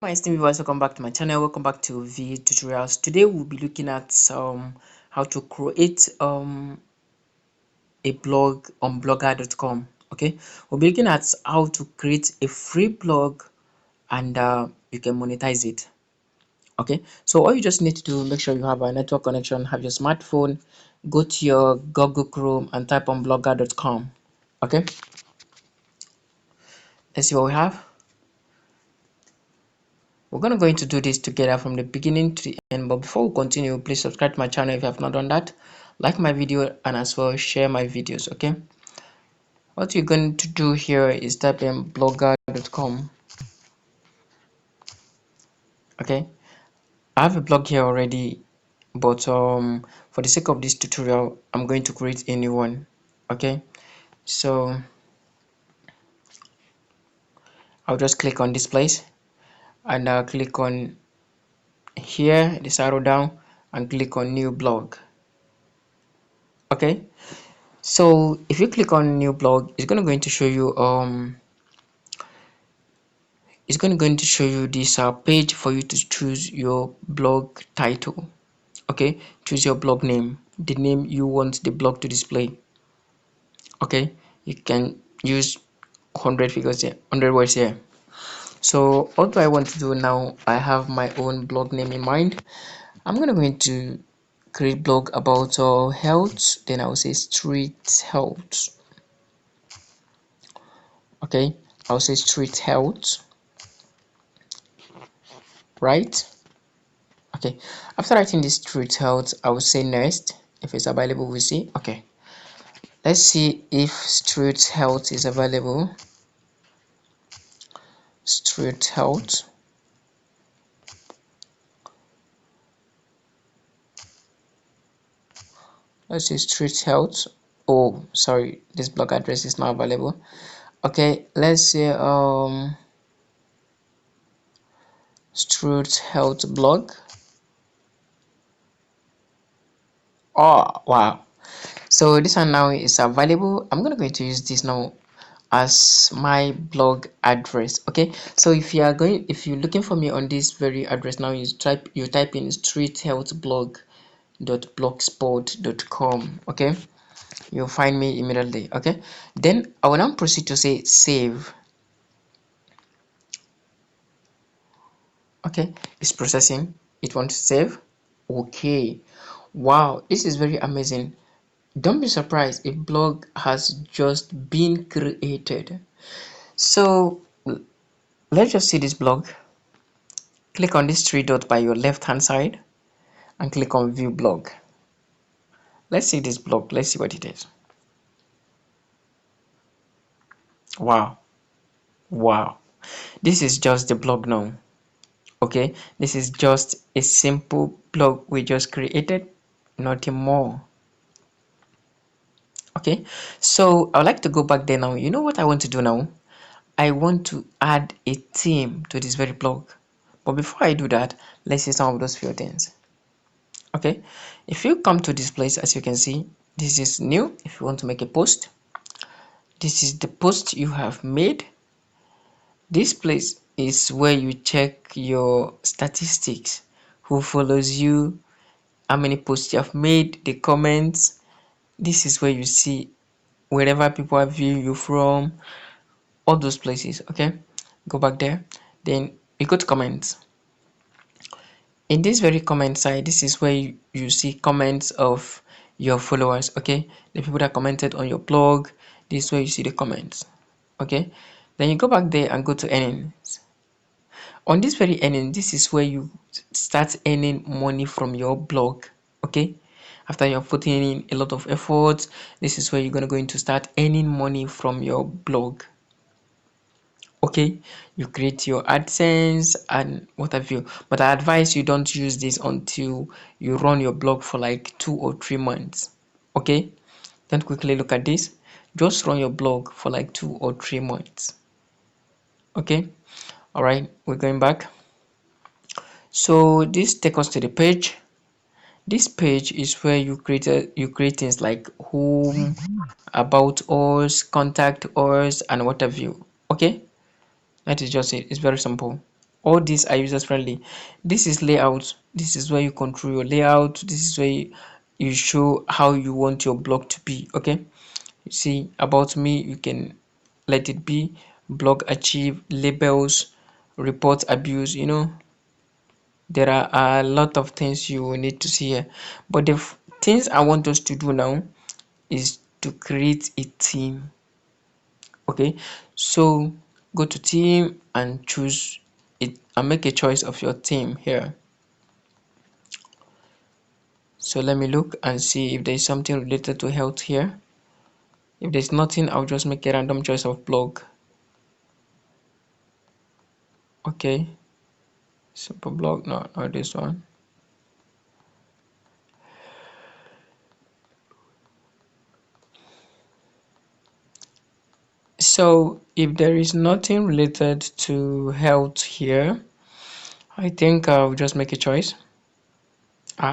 My esteemed viewers, welcome back to my channel. Welcome back to V Tutorials. Today we'll be looking at how to create a blog on blogger.com. Okay, we'll be looking at how to create a free blog and you can monetize it. Okay, so all you just need to do, make sure you have a network connection, have your smartphone, go to your Google Chrome and type on blogger.com. Okay, let's see what we have. We're going to going to do this together from the beginning to the end, but before we continue, please subscribe to my channel if you have not done that, like my video, and as well share my videos. Okay, what you're going to do here is type in blogger.com. Okay, I have a blog here already, but for the sake of this tutorial I'm going to create a new one. Okay, so I'll just click on this place and I'll click on here, this arrow down, and click on new blog. Okay, so if you click on new blog, it's going to show you this page for you to choose your blog title. Okay, choose your blog name, the name you want the blog to display. Okay, you can use 100 figures here, 100 words here. So what do I want to do now? I have my own blog name in mind. I'm going to create blog about health, then I will say street health. Okay, I'll say street health, right? Okay, after writing this street health, I will say next. If it's available, we see. Okay, let's see if street health is available. Street health. Let's see street health. Oh, sorry, this blog address is not available. Okay, let's say street health blog. Oh wow, so this one now is available. I'm going to use this now as my blog address. Okay, so if you're looking for me on this very address now, you type in streethealthblog.blogspot.com. okay, you'll find me immediately. Okay, then I will now proceed to say save. Okay, it's processing, it wants to save. Okay, wow, this is very amazing. Don't be surprised if blog has just been created. So let's just see this blog. Click on this three dot by your left hand side and click on view blog. Let's see this blog. Let's see what it is. Wow, wow, this is just the blog now. Okay, this is just a simple blog we just created, nothing more. Okay, so I would like to go back there now. You know what I want to do now? I want to add a theme to this very blog, but before I do that, let's see some of those few things. Okay, if you come to this place, as you can see, this is new. If you want to make a post, this is the post you have made. This place is where you check your statistics, who follows you, how many posts you have made, the comments. This is where you see wherever people are viewing you from, all those places. Okay, go back there, then you go to comments. In this very comment side, this is where you see comments of your followers. Okay, the people that commented on your blog, this is where you see the comments. Okay, then you go back there and go to earnings. On this very earning, this is where you start earning money from your blog. Okay, after you're putting in a lot of effort, this is where you're going to start earning money from your blog. Okay, you create your AdSense and what have you, but I advise you don't use this until you run your blog for like 2 or 3 months. Okay, don't quickly look at this, just run your blog for like 2 or 3 months. Okay, all right, we're going back. So this takes us to the page. This page is where you create things like home, about us, contact us, and what have you. Okay, that is just it. It's very simple. all these are users friendly. This is layout. This is where you control your layout. This is where you show how you want your blog to be. Okay, you see about me, you can let it be blog achieve, labels, report abuse. There are a lot of things you will need to see here, but the things I want us to do now is to create a theme. Okay, so go to theme and choose it and make a choice of your theme here. So let me look and see if there is something related to health here. If there's nothing, I'll just make a random choice of blog. Okay, simple blog. No, not this one. So if there is nothing related to health here, I think I'll just make a choice.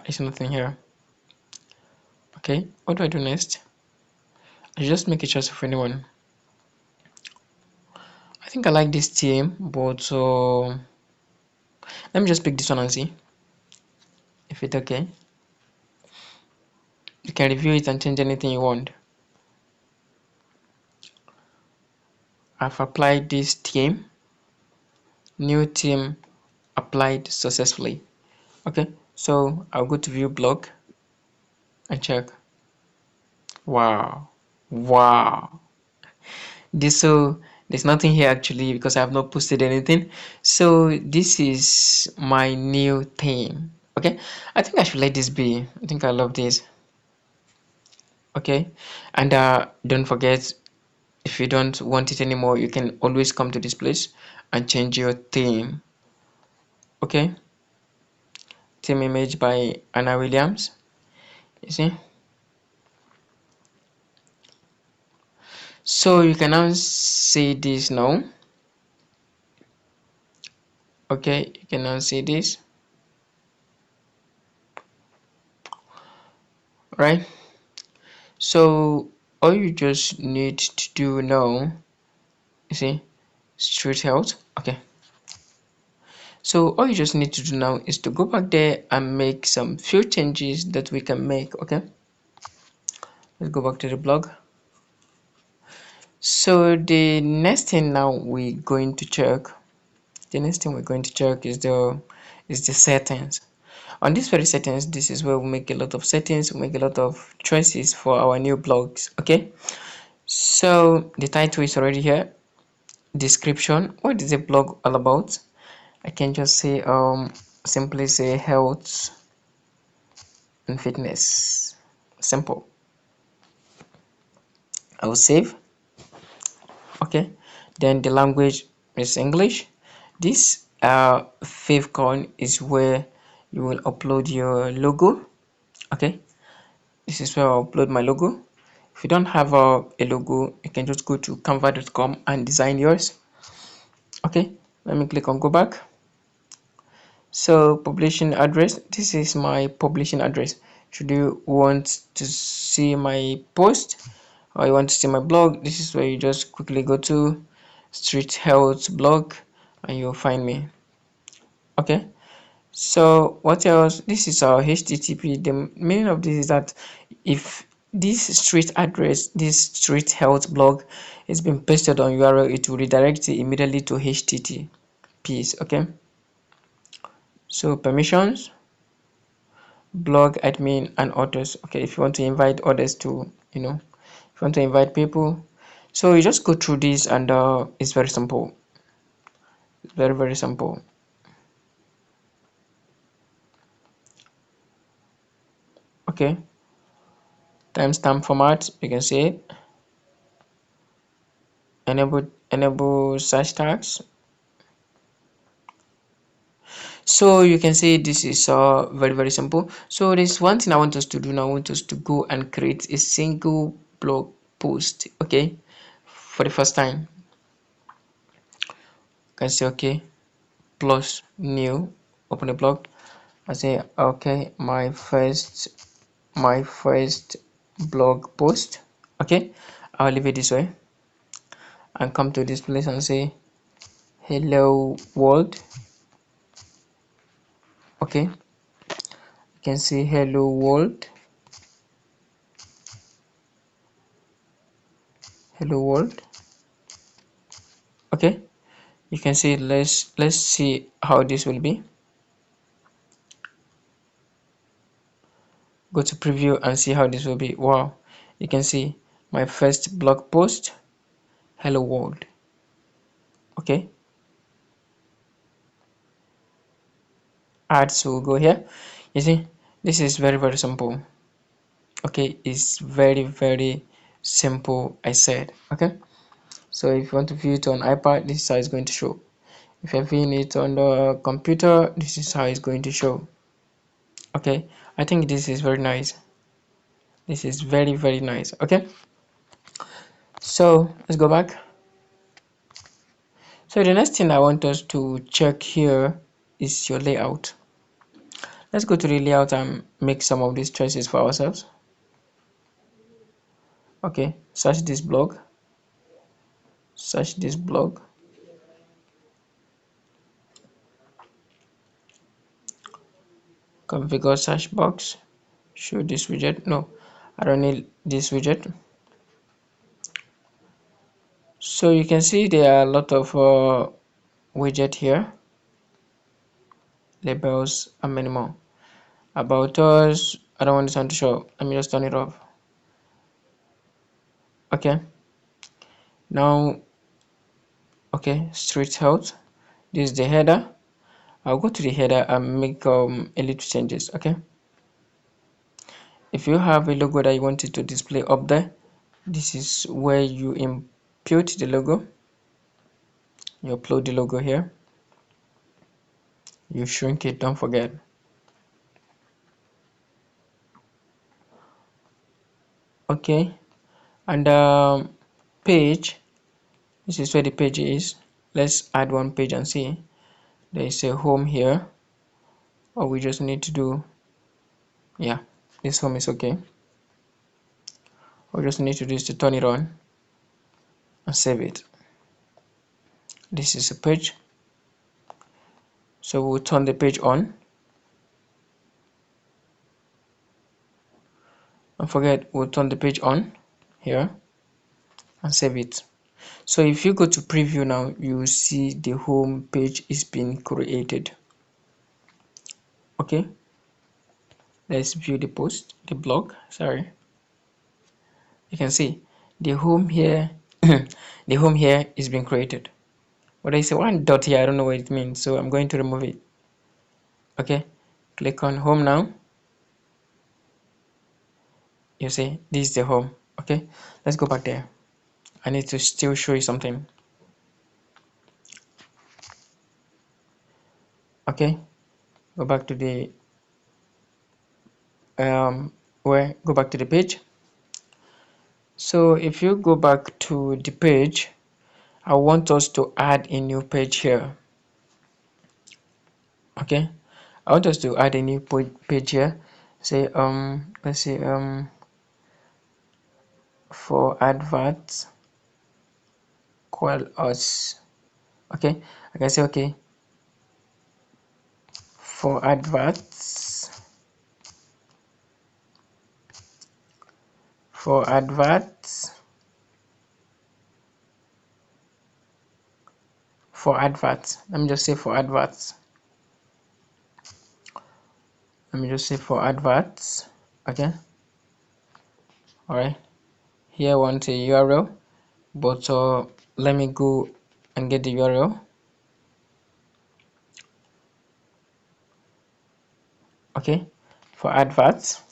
It's nothing here. Okay, what do I do next? I just make a choice of anyone. I think I like this theme, but let me just pick this one and see if it's okay. You can review it and change anything you want. I've applied this theme. New theme applied successfully. Okay, so I'll go to view blog and check. Wow, wow. There's nothing here actually because I have not posted anything. So this is my new theme. Okay, I think I should let this be. I think I love this. Okay, and don't forget, if you don't want it anymore, you can always come to this place and change your theme. Okay, theme image by Anna Williams. You see, so you can now see this now. Okay, you can now see this, right? So all you just need to do now, you see, street health. Okay, so all you just need to do now is to go back there and make some few changes that we can make. Okay, let's go back to the blog. So the next thing now we're going to check, is the settings. On this very settings, this is where we make a lot of settings, we make a lot of choices for our new blogs. Okay, so the title is already here. Description, what is the blog all about? I can just say simply say health and fitness. Simple. I will save. Okay, then the language is English. This favicon is where you will upload your logo. Okay, this is where I'll upload my logo. If you don't have a logo, you can just go to canva.com and design yours. Okay, let me click on go back. So publishing address, this is my publishing address. Should you want to see my post or you want to see my blog, this is where you just quickly go to street health blog and you'll find me. Okay, so what else? This is our http. The meaning of this is that if this street address, this street health blog is being pasted on URL, it will redirect it immediately to https. Okay, so permissions, blog admin and others. Okay, if you want to invite others to, if you want to invite people, so you just go through this and it's very simple. It's very, very simple. Okay, timestamp format, you can see it. Enable search tags. So you can see this is very, very simple. So there's one thing I want us to do now. I want us to go and create a single blog post. Okay, for the first time, you can say okay, plus new, open the blog. I say okay, my first blog post. Okay, I'll leave it this way and come to this place and say hello world. Okay, you can see hello world, hello world. Okay, you can see, let's see how this will be. Go to preview and see how this will be. Wow, you can see my first blog post, hello world. Okay, ads will go here. You see, this is very simple. Okay, it's very simple, I said. Okay, so if you want to view it on iPad, this is how it's going to show. If you're viewing it on the computer, this is how it's going to show. Okay, I think this is very nice. This is very nice. Okay, so let's go back. So the next thing I want us to check here is your layout. Let's go to the layout and make some of these choices for ourselves. Okay, search this blog, search this blog. Configure search box, show this widget. No, I don't need this widget. So you can see there are a lot of widget here, labels and many more. About us, I don't want this one to show. Let me just turn it off. Okay, now, okay, street health. This is the header. I'll go to the header and make a little changes. Okay, if you have a logo that you wanted to display up there, this is where you impute the logo. You upload the logo here, you shrink it, don't forget. Okay, and page, this is where the page is. Let's add one page and see. There is a home here. All we just need to do, yeah, this home is okay. All we just need to do is to turn it on and save it. This is a page, so we'll turn the page on. Don't forget, we'll turn the page on here and save it. So if you go to preview now, you will see the home page is being created. Okay, let's view the post, the blog, sorry. You can see the home here, the home here is being created. But I say one dot here, I don't know what it means, so I'm going to remove it. Okay, click on home now. You see, this is the home. Okay, let's go back there. I need to still show you something. Okay, go back to the go back to the page. So if you go back to the page, I want us to add a new page here. Okay, I want us to add a new page here. Say let's say for adverts, call us. Okay, I can say okay, for adverts, for adverts, for adverts. Let me just say for adverts. Let me just say for adverts. Okay, all right. Here I want a URL, but let me go and get the URL. Okay, for adverts,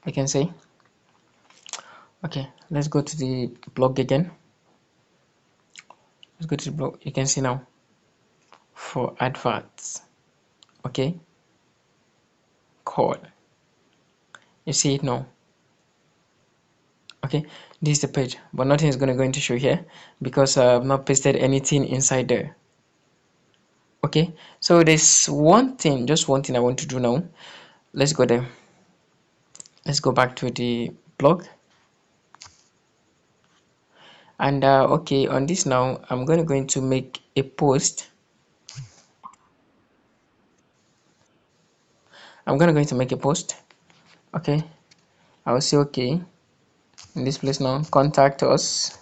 I can say. Okay, let's go to the blog again. Let's go to the blog. You can see now for adverts. Okay, call. You see it now. Okay, this is the page, but nothing is going to show here because I've not pasted anything inside there. Okay, so there's one thing, just one thing I want to do now. Let's go there. Let's go back to the blog. And okay, on this now, I'm going to make a post. I'm gonna going to make a post. Okay, I will say okay in this place now. Contact us.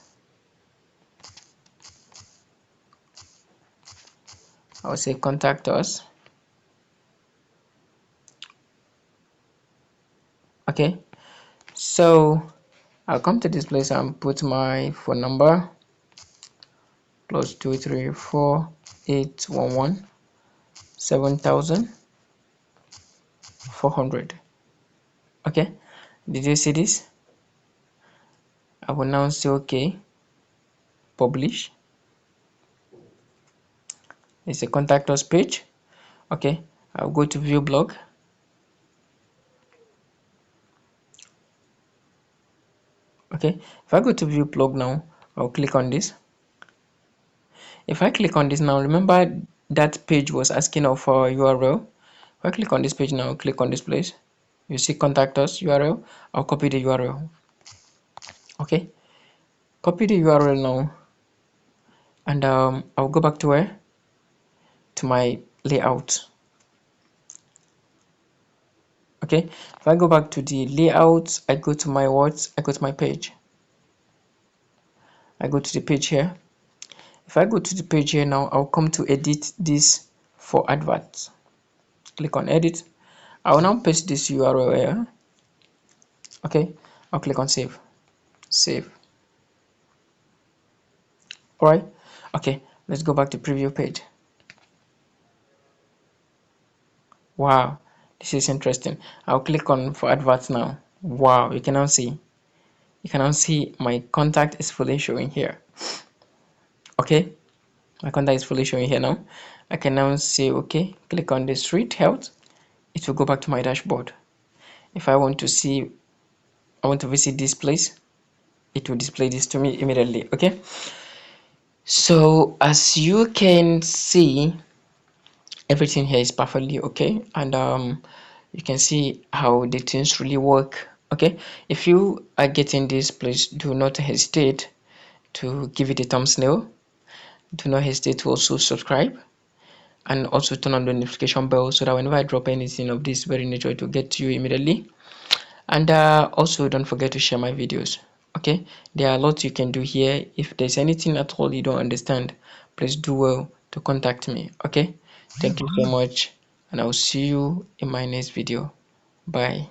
I will say contact us. Okay, so I'll come to this place and put my phone number +2348117,400. Okay, did you see this? I will now say okay, publish. It's a contact us page. Okay, I'll go to view blog. Okay, if I go to view blog now, I'll click on this. If I click on this now, remember that page was asking of our URL. If I click on this page now, click on this place, you see contact us URL. I'll copy the URL. Okay, copy the URL now, and I'll go back to where? To my layout. Okay, if I go back to the layout, I go to my words, I go to my page. I go to the page here. If I go to the page here now, I'll come to edit this for adverts. Click on edit. I will now paste this URL here. Okay, I'll click on save. Save. Alright, okay, let's go back to preview page. Wow, this is interesting. I'll click on for adverts now. Wow, you can now see. You can now see my contact is fully showing here. Okay, my contact is fully showing here now. I can now say okay, click on the street health. It will go back to my dashboard. If I want to see, I want to visit this place, it will display this to me immediately. Okay, so as you can see, everything here is perfectly okay, and you can see how the things really work. Okay, if you are getting this, please do not hesitate to give it a thumbnail. Do not hesitate to also subscribe and also turn on the notification bell so that whenever I drop anything of this very nature, it will get to you immediately. And also don't forget to share my videos. Okay, there are a lot you can do here. If there's anything at all you don't understand, please do well to contact me. Okay, thank you so much, and I'll see you in my next video. Bye.